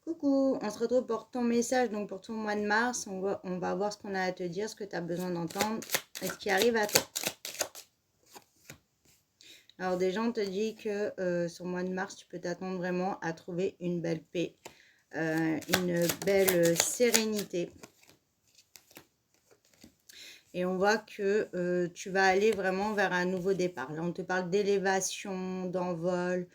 Coucou, on se retrouve pour ton message, donc pour ton mois de mars. On va voir ce qu'on a à te dire, ce que tu as besoin d'entendre et ce qui arrive à toi. Alors déjà, on te dit que sur le mois de mars, tu peux t'attendre vraiment à trouver une belle paix, une belle sérénité. Et on voit que tu vas aller vraiment vers un nouveau départ. Là, on te parle d'élévation, d'envol,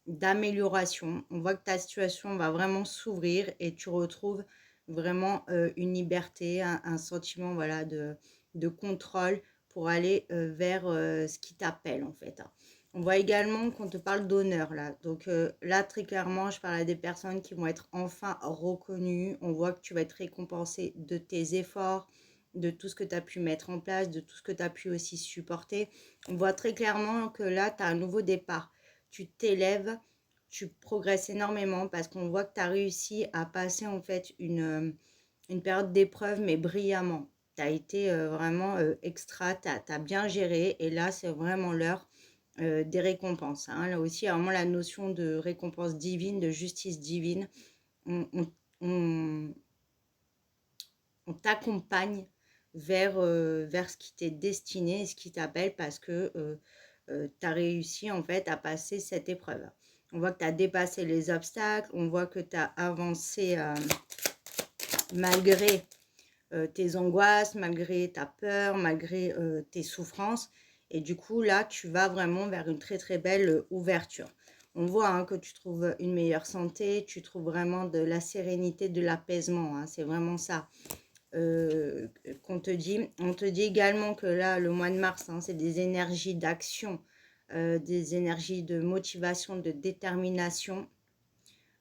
d'amélioration. On voit que ta situation va vraiment s'ouvrir et tu retrouves vraiment une liberté, un sentiment voilà, de contrôle pour aller vers ce qui t'appelle en fait. On voit également qu'on te parle d'honneur là. Donc là, très clairement, je parle à des personnes qui vont être enfin reconnues. On voit que tu vas être récompensé de tes efforts, de tout ce que tu as pu mettre en place, de tout ce que tu as pu aussi supporter. On voit très clairement que là, tu as un nouveau départ. Tu t'élèves, tu progresses énormément parce qu'on voit que tu as réussi à passer en fait une période d'épreuve, mais brillamment. Tu as été vraiment extra, tu as bien géré et là, c'est vraiment l'heure des récompenses. Hein. Là aussi, il y a vraiment la notion de récompense divine, de justice divine. On, on, on, on t'accompagne vers ce qui t'est destiné et ce qui t'appelle parce que tu as réussi en fait à passer cette épreuve. On voit que tu as dépassé les obstacles, on voit que tu as avancé malgré tes angoisses, malgré ta peur, malgré tes souffrances. Et du coup, là, tu vas vraiment vers une très très belle ouverture. On voit hein, que tu trouves une meilleure santé, tu trouves vraiment de la sérénité, de l'apaisement. Hein, c'est vraiment ça qu'on te dit. On te dit également que là, le mois de mars, hein, c'est des énergies d'action, des énergies de motivation, de détermination,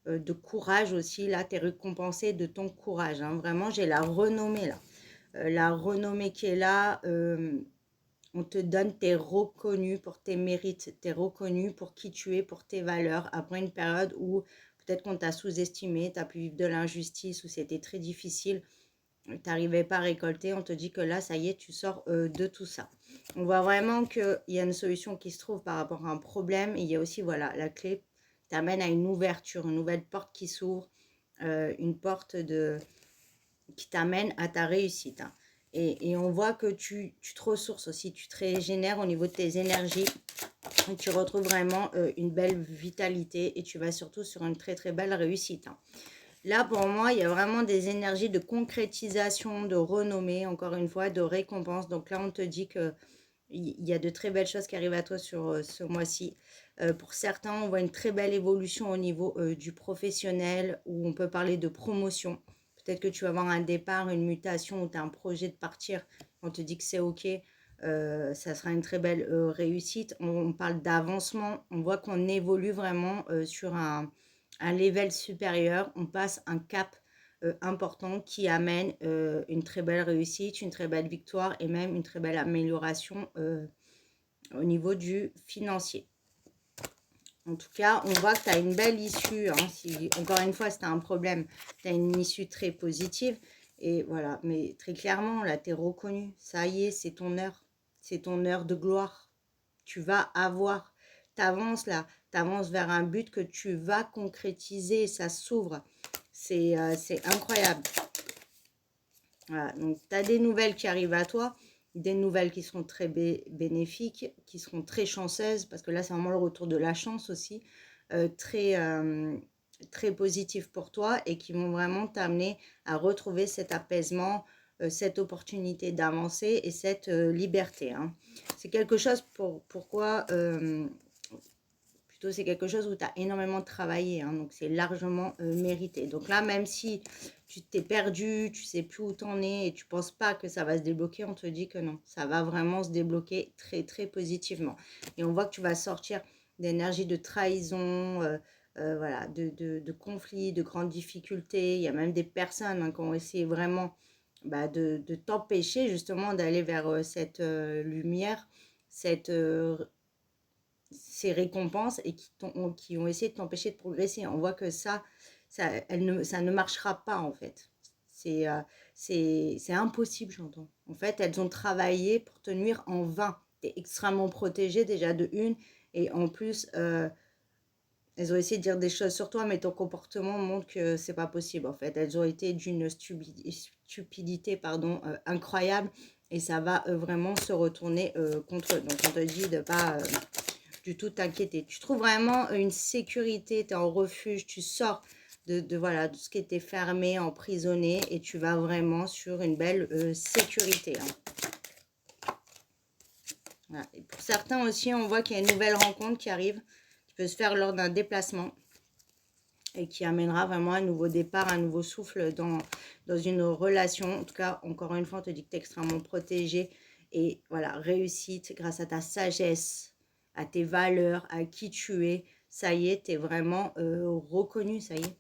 de courage aussi. Là, tu es récompensé de ton courage. Hein. Vraiment, j'ai la renommée là. La renommée qui est là, on te donne, tu es reconnu pour tes mérites, tu es reconnu pour qui tu es, pour tes valeurs, après une période où peut-être qu'on t'a sous-estimé, tu as pu vivre de l'injustice, où c'était très difficile, tu n'arrivais pas à récolter, on te dit que là, ça y est, tu sors de tout ça. On voit vraiment qu'il y a une solution qui se trouve par rapport à un problème, et il y a aussi, voilà, la clé t'amène à une ouverture, une nouvelle porte qui s'ouvre, une porte qui t'amène à ta réussite. Hein. Et on voit que tu te ressources aussi, tu te régénères au niveau de tes énergies. Et tu retrouves vraiment une belle vitalité et tu vas surtout sur une très très belle réussite. Hein. Là, pour moi, il y a vraiment des énergies de concrétisation, de renommée, encore une fois, de récompense. Donc là, on te dit que il y a de très belles choses qui arrivent à toi sur ce mois-ci. Pour certains, on voit une très belle évolution au niveau du professionnel, où on peut parler de promotion. Peut-être que tu vas avoir un départ, une mutation, ou tu as un projet de partir. On te dit que c'est OK. Ça sera une très belle réussite. On parle d'avancement. On voit qu'on évolue vraiment sur un level supérieur. On passe un cap important qui amène une très belle réussite, une très belle victoire et même une très belle amélioration au niveau du financier. En tout cas, on voit que tu as une belle issue. Hein, si, encore une fois, si tu as un problème, tu as une issue très positive. Et voilà, mais très clairement, là, tu es reconnu. Ça y est, c'est ton heure. C'est ton heure de gloire. Tu vas avoir. Tu avances là. Tu avances vers un but que tu vas concrétiser. Ça s'ouvre. C'est incroyable. Voilà, donc tu as des nouvelles qui arrivent à toi, des nouvelles qui seront très bénéfiques, qui seront très chanceuses, parce que là, c'est vraiment le retour de la chance aussi, très, très positif pour toi et qui vont vraiment t'amener à retrouver cet apaisement, cette opportunité d'avancer et cette liberté. Hein. C'est quelque chose pourquoi plutôt c'est quelque chose où tu as énormément travaillé, hein, donc c'est largement mérité. Donc là, même si tu t'es perdu, tu sais plus où t'en es et tu penses pas que ça va se débloquer, on te dit que non, ça va vraiment se débloquer très très positivement. Et on voit que tu vas sortir d'énergie de trahison, voilà, de conflits, de grandes difficultés. Il y a même des personnes hein, qui ont essayé vraiment de t'empêcher justement d'aller vers cette lumière, cette ces récompenses et qui ont essayé de t'empêcher de progresser. On voit que ça ne marchera pas en fait. C'est impossible, j'entends. En fait, elles ont travaillé pour te nuire en vain. Tu es extrêmement protégé déjà de une. Et en plus, elles ont essayé de dire des choses sur toi, mais ton comportement montre que c'est pas possible en fait. Elles ont été d'une stupidité pardon, incroyable et ça va vraiment se retourner contre eux. Donc on te dit de pas du tout t'inquiéter. Tu trouves vraiment une sécurité, tu es en refuge, tu sors voilà, de ce qui était fermé, emprisonné et tu vas vraiment sur une belle sécurité. Hein. Voilà. Et pour certains aussi, on voit qu'il y a une nouvelle rencontre qui arrive, qui peut se faire lors d'un déplacement et qui amènera vraiment un nouveau départ, un nouveau souffle dans une relation. En tout cas, encore une fois, on te dit que tu es extrêmement protégé et voilà, réussite grâce à ta sagesse, à tes valeurs, à qui tu es. Ça y est, tu es vraiment reconnu, ça y est.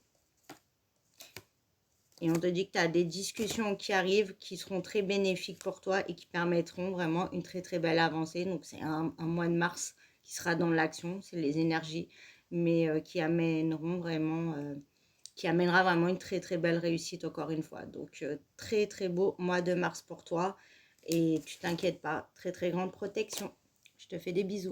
Et on te dit que tu as des discussions qui arrivent, qui seront très bénéfiques pour toi et qui permettront vraiment une très très belle avancée. Donc c'est un mois de mars qui sera dans l'action, c'est les énergies, mais qui amèneront vraiment, qui amènera vraiment une très très belle réussite encore une fois. Donc très très beau mois de mars pour toi et tu t'inquiètes pas, très très grande protection. Je te fais des bisous.